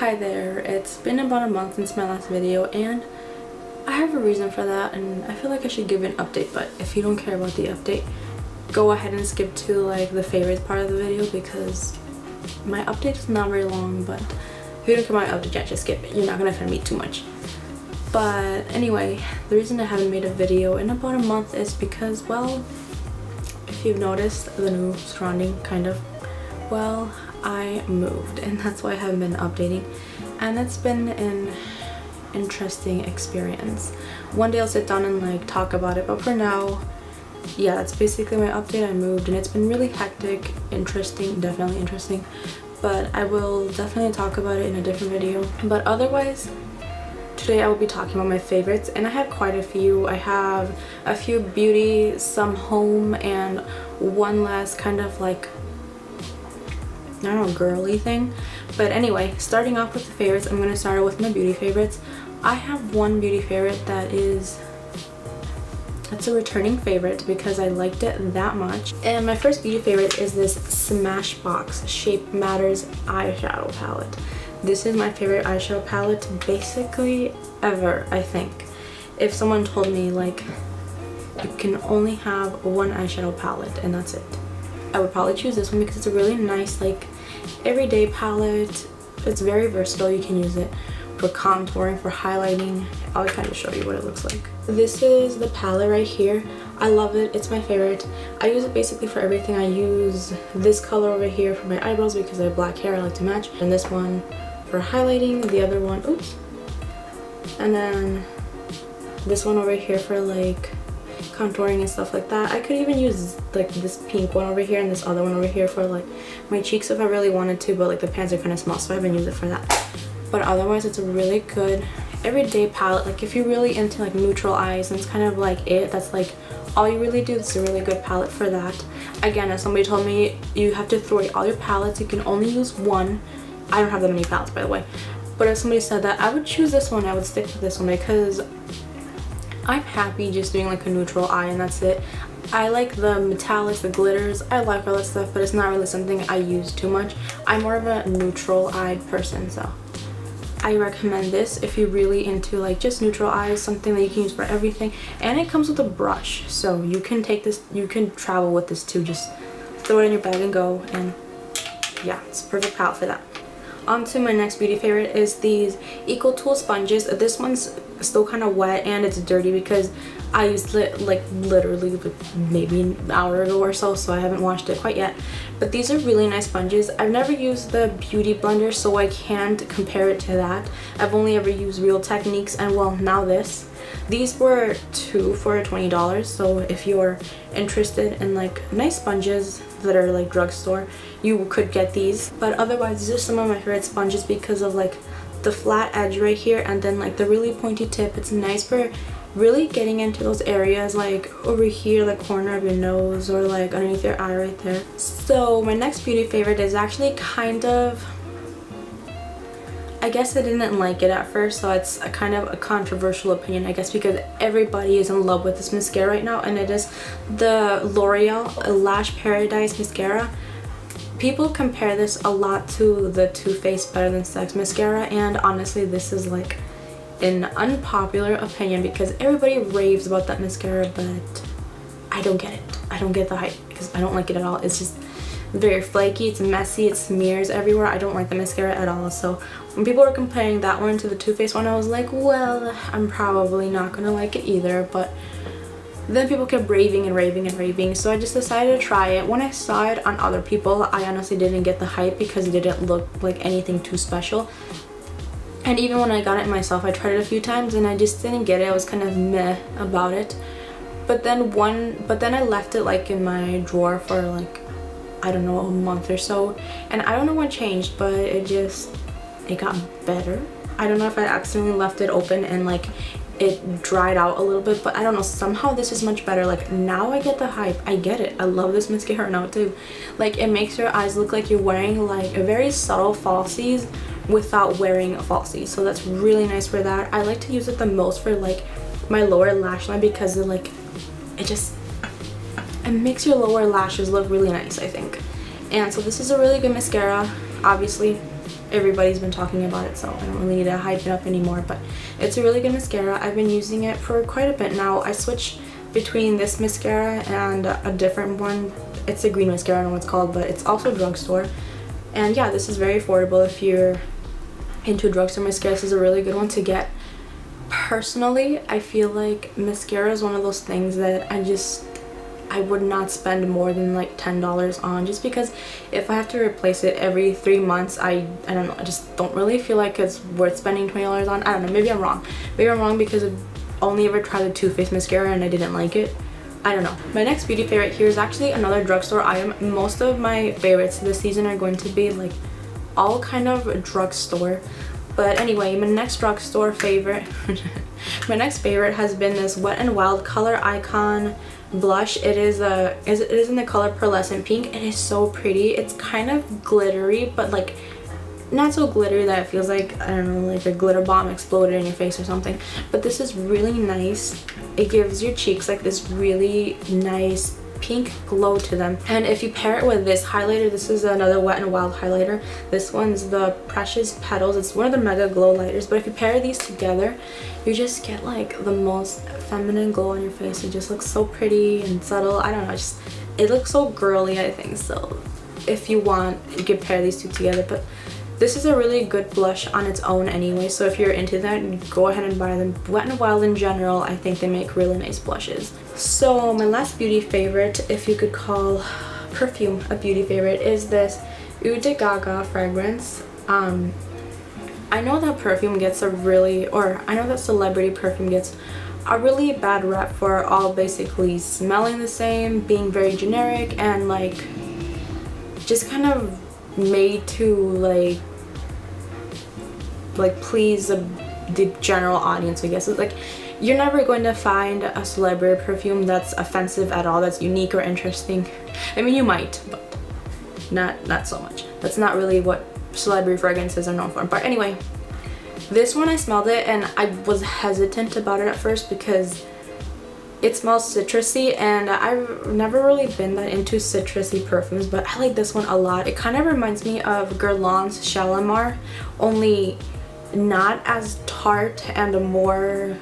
Hi there, it's been about a month since my last video and I have a reason for that and I feel like I should give an update, but if you don't care about the update, go ahead and skip to like the favorites part of the video because my update is not very long, but if you don't care about my update, just skip it. You're not gonna offend me too much. But anyway, the reason I haven't made a video in about a month is because, well, if you've noticed the new surrounding kind of, well, I moved and that's why I haven't been updating, and it's been an interesting experience. One day I'll sit down and like talk about it, but for now, yeah, that's basically my update. I moved and it's been really hectic, interesting, definitely interesting, but I will definitely talk about it in a different video. But otherwise, today I will be talking about my favorites, and I have quite a few. I have a few beauty, some home, and one last kind of like, I don't know, girly thing. But anyway, starting off with the favorites, I'm going to start with my beauty favorites. I have one beauty favorite that's a returning favorite because I liked it that much. And my first beauty favorite is this Smashbox Shape Matters eyeshadow palette. This is my favorite eyeshadow palette basically ever, I think. If someone told me like you can only have one eyeshadow palette and that's it, I would probably choose this one because it's a really nice like everyday palette. It's very versatile. You can use it for contouring, for highlighting. I'll kind of show you what it looks like. This is the palette right here. I love it. It's my favorite. I use it basically for everything. I use this color over here for my eyebrows because I have black hair. I like to match. And this one for highlighting. The other one, oops. And then this one over here for like contouring and stuff like that. I could even use like this pink one over here and this other one over here for like my cheeks if I really wanted to, but like the pans are kind of small, so I haven't used it for that. But otherwise, it's a really good everyday palette. Like if you're really into like neutral eyes, and it's kind of like it, that's like all you really do. It's a really good palette for that. Again, if somebody told me you have to throw away all your palettes, you can only use one. I don't have that many palettes, by the way, but if somebody said that, I would choose this one. I would stick with this one because I'm happy just doing like a neutral eye and that's it. I like the metallics, the glitters, I like all that stuff, but it's not really something I use too much. I'm more of a neutral eyed person, so I recommend this if you're really into like just neutral eyes, something that you can use for everything. And it comes with a brush, so you can take this, you can travel with this too. Just throw it in your bag and go, and yeah, it's a perfect palette for that. On to my next beauty favorite is these Eco Tool sponges. This one's still kind of wet and it's dirty because I used it like literally maybe an hour ago or so, so I haven't washed it quite yet. But these are really nice sponges. I've never used the Beauty Blender, so I can't compare it to that. I've only ever used Real Techniques, and well, now this. These were two for $20, so if you're interested in like nice sponges that are like drugstore, you could get these. But otherwise, these are some of my favorite sponges because of like the flat edge right here and then like the really pointy tip. It's nice for really getting into those areas like over here, like corner of your nose or like underneath your eye right there. So my next beauty favorite is actually kind of, I guess I didn't like it at first, so it's a kind of a controversial opinion, I guess, because everybody is in love with this mascara right now, and it is the L'Oreal Lash Paradise Mascara. People compare this a lot to the Too Faced Better Than Sex mascara, and honestly, this is like an unpopular opinion because everybody raves about that mascara, but I don't get it. I don't get the hype because I don't like it at all. It's just very flaky, it's messy, it smears everywhere. I don't like the mascara at all. So when people were comparing that one to the Too Faced one, I was like, well, I'm probably not gonna like it either. But then people kept raving and raving and raving, so I just decided to try it. When I saw it on other people, I honestly didn't get the hype because it didn't look like anything too special. And even when I got it myself, I tried it a few times and I just didn't get it. I was kind of meh about it. But then I left it like in my drawer for like, I don't know, a month or so, and I don't know what changed, but it got better. I don't know if I accidentally left it open and like it dried out a little bit, but I don't know, somehow this is much better. Like now I get the hype. I get it. I love this mascara now too. Like it makes your eyes look like you're wearing like a very subtle falsies without wearing falsies, so that's really nice for that. I like to use it the most for like my lower lash line because it like it makes your lower lashes look really nice, I think. And so this is a really good mascara. Obviously everybody's been talking about it, so I don't really need to hype it up anymore. But it's a really good mascara. I've been using it for quite a bit now. I switched between this mascara and a different one. It's a green mascara, I don't know what it's called, but it's also drugstore. And yeah, this is very affordable if you're into drugstore mascara. This is a really good one to get. Personally, I feel like mascara is one of those things that I would not spend more than like $10 on, just because if I have to replace it every 3 months, I don't know, I just don't really feel like it's worth spending $20 on. I don't know, maybe I'm wrong. Maybe I'm wrong because I've only ever tried the Too Faced mascara and I didn't like it. I don't know. My next beauty favorite here is actually another drugstore item. Most of my favorites this season are going to be like all kind of drugstore. But anyway, my next drugstore favorite my next favorite has been this Wet n Wild Color Icon blush. It is in the color Pearlescent Pink. It is so pretty. It's kind of glittery, but like not so glittery that it feels like, I don't know, like a glitter bomb exploded in your face or something. But this is really nice. It gives your cheeks like this really nice pink glow to them. And if you pair it with this highlighter, this is another Wet n Wild highlighter. This one's the Precious Petals. It's one of the Mega Glow lighters, but if you pair these together, you just get like the most feminine glow on your face. It just looks so pretty and subtle. I don't know, it looks so girly, I think. So if you want, you could pair these two together. But this is a really good blush on its own anyway, so if you're into that, go ahead and buy them. Wet n Wild in general, I think they make really nice blushes. So my last beauty favorite, if you could call Perfume a beauty favorite, is this Eau de Gaga fragrance. I know that perfume gets I know that celebrity perfume gets a really bad rep for all basically smelling the same, being very generic, and like just kind of made to like please the general audience, I guess. It's like you're never going to find a celebrity perfume that's offensive at all, that's unique or interesting. I mean, you might, but not so much. That's not really what celebrity fragrances are known for. But anyway, this one, I smelled it and I was hesitant about it at first because it smells citrusy, and I've never really been that into citrusy perfumes, but I like this one a lot. It kind of reminds me of Guerlain's Shalimar, only not as tart and more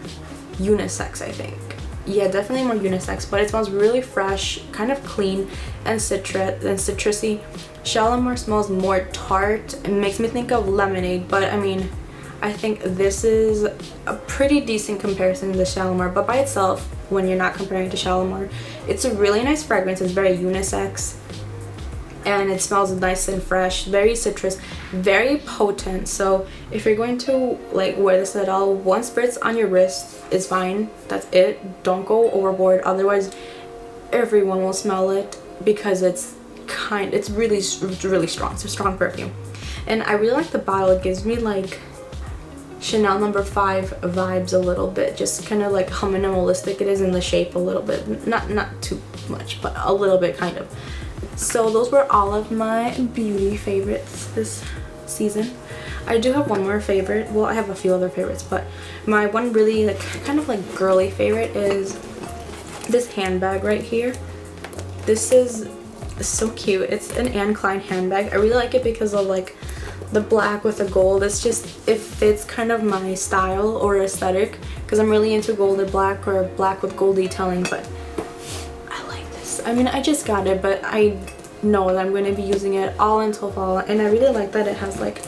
unisex, I think. Yeah, definitely more unisex, but it smells really fresh, kind of clean, and citrusy. Shalimar smells more tart and makes me think of lemonade, but I mean, I think this is a pretty decent comparison to the Shalimar, but by itself, when you're not comparing it to Shalimar, it's a really nice fragrance. It's very unisex and it smells nice and fresh, very citrus, very potent. So if you're going to like wear this at all, one spritz on your wrist is fine. That's it. Don't go overboard, otherwise everyone will smell it, because it's really strong. It's a strong perfume, and I really like the bottle. It gives me like Chanel No. 5 vibes a little bit, just kind of like how minimalistic it is in the shape a little bit, not too much, but a little bit kind of. So those were all of my beauty favorites this season. I do have one more favorite. Well, I have a few other favorites, but my one really like kind of like girly favorite is this handbag right here. This is so cute. It's an Anne Klein handbag. I really like it because of like the black with the gold. It fits kind of my style or aesthetic, because I'm really into gold black or black with gold detailing. But I like this. I mean, I just got it, but I know that I'm going to be using it all until fall, and I really like that it has like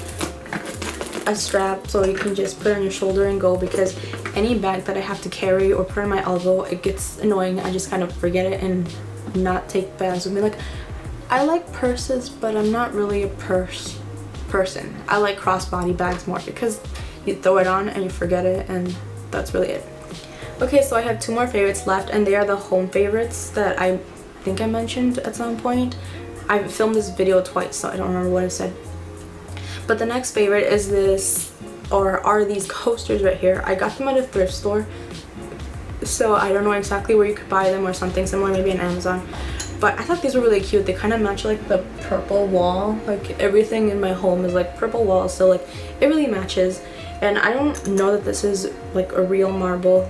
a strap so you can just put it on your shoulder and go, because any bag that I have to carry or put on my elbow, it gets annoying. I just kind of forget it and not take bags with me. Like, I like purses, but I'm not really a purse person. I like crossbody bags more, because you throw it on and you forget it, and that's really it. Okay, so I have two more favorites left, and they are the home favorites that I think I mentioned at some point. I filmed this video twice, so I don't remember what I said. But the next favorite is are these coasters right here. I got them at a thrift store, so I don't know exactly where you could buy them or something similar, maybe on Amazon. But I thought these were really cute. They kind of match like the purple wall. Like everything in my home is like purple wall, so like it really matches. And I don't know that this is like a real marble,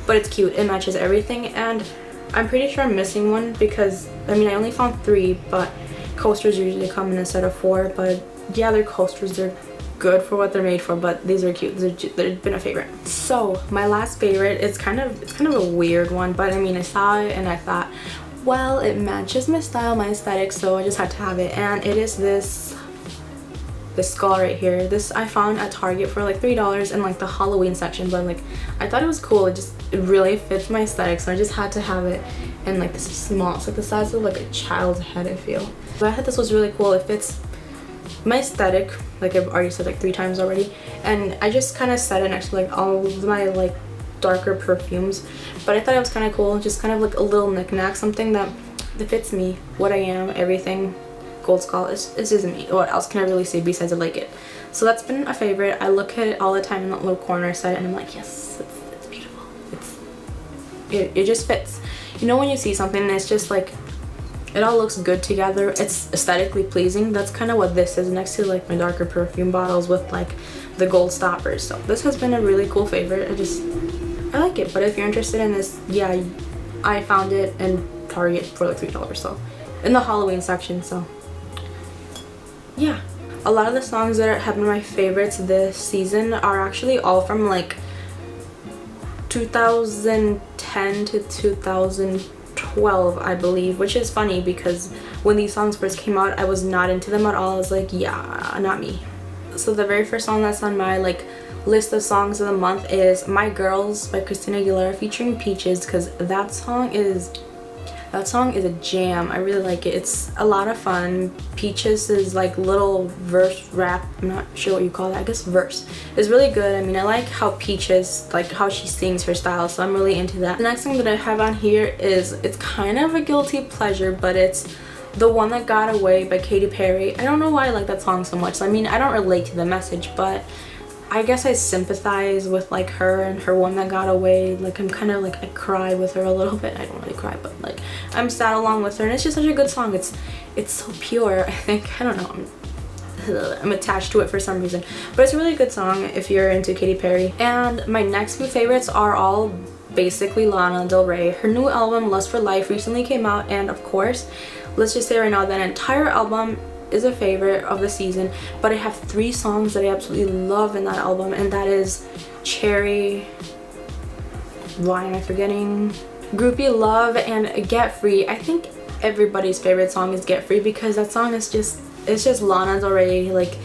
but it's cute. It matches everything, and I'm pretty sure I'm missing one, because I mean I only found 3, but coasters usually come in a set of 4. But yeah, they're coasters, they're good for what they're made for, but these are cute. They've been a favorite. So my last favorite is kind of a weird one, but I mean, I saw it and I thought, well, it matches my style, my aesthetic, so I just had to have it. And it is this skull right here. This I found at Target for like $3 in like the Halloween section, but like I thought it was cool. It really fits my aesthetic, so I just had to have it. And like this is small, it's like the size of like a child's head, I feel. But I thought this was really cool. It fits my aesthetic, like I've already said like 3 times already, and I just kind of set it next to like all of my like darker perfumes. But I thought it was kind of cool, just kind of like a little knickknack, something that fits me, what I am, everything. Gold skull is me. What else can I really say besides I like it? So that's been a favorite. I look at it all the time in that little corner side and I'm like, yes, it's beautiful. It just fits. You know when you see something and it's just like, it all looks good together, it's aesthetically pleasing. That's kind of what this is next to like my darker perfume bottles with like the gold stoppers. So this has been a really cool favorite. I like it. But if you're interested in this, yeah, I found it in Target for like $3, so in the Halloween section. So yeah, a lot of the songs that have been my favorites this season are actually all from like 2010 to 2012, I believe, which is funny because when these songs first came out, I was not into them at all. I was like, yeah, not me. So the very first song that's on my like list of songs of the month is My Girls by Christina Aguilera featuring Peaches, because that song is a jam. I really like it. It's a lot of fun. Peaches is like little verse rap, I'm not sure what you call that, I guess verse, is really good. I mean, I like how Peaches, like how she sings her style, so I'm really into that. The next song that I have on here is, it's kind of a guilty pleasure, but it's The One That Got Away by Katy Perry. I don't know why I like that song so much. I mean, I don't relate to the message, but I guess I sympathize with like her and her One That Got Away. Like I'm kind of like, I cry with her a little bit. I don't really cry, but like I'm sad along with her, and it's just such a good song. It's so pure. I think, I don't know, I'm attached to it for some reason, but it's a really good song if you're into Katy Perry. And my next few favorites are all basically Lana Del Rey. Her new album Lust for Life recently came out, and of course, let's just say right now that entire album is a favorite of the season, but I have 3 songs that I absolutely love in that album, and that is Cherry, why am I forgetting, Groupie Love, and Get Free. I think everybody's favorite song is Get Free because that song is just, it's just Lana Del Rey, like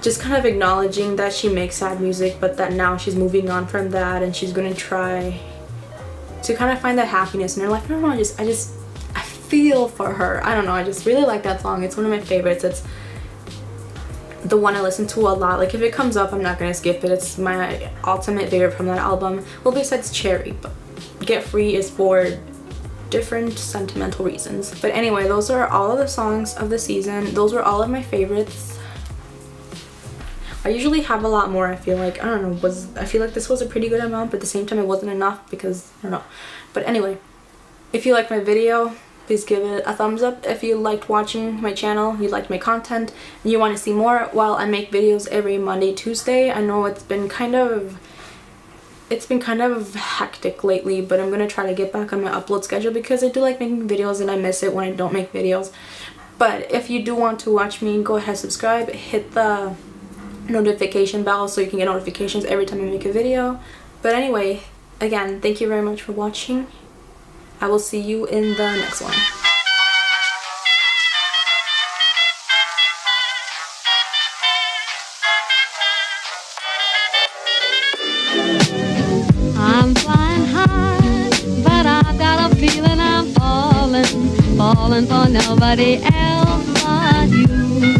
just kind of acknowledging that she makes sad music, but that now she's moving on from that and she's gonna try to kind of find that happiness in her life. I don't know, I feel for her. I don't know, I just really like that song. It's one of my favorites. It's the one I listen to a lot. Like if it comes up, I'm not gonna skip it. It's my ultimate favorite from that album. Well, besides Cherry, but Get Free is for different sentimental reasons. But anyway, those are all of the songs of the season. Those were all of my favorites. I usually have a lot more. I feel like, I don't know, I feel like this was a pretty good amount, but at the same time it wasn't enough because, I don't know. But anyway, if you liked my video, please give it a thumbs up. If you liked watching my channel, you liked my content, and you want to see more while I make videos every Monday, Tuesday. I know it's been kind of hectic lately, but I'm gonna try to get back on my upload schedule because I do like making videos and I miss it when I don't make videos. But if you do want to watch me, go ahead, subscribe, hit the notification bell so you can get notifications every time I make a video. But anyway, again, thank you very much for watching. I will see you in the next one. I'm flying high, but I've got a feeling I'm falling for nobody else but you.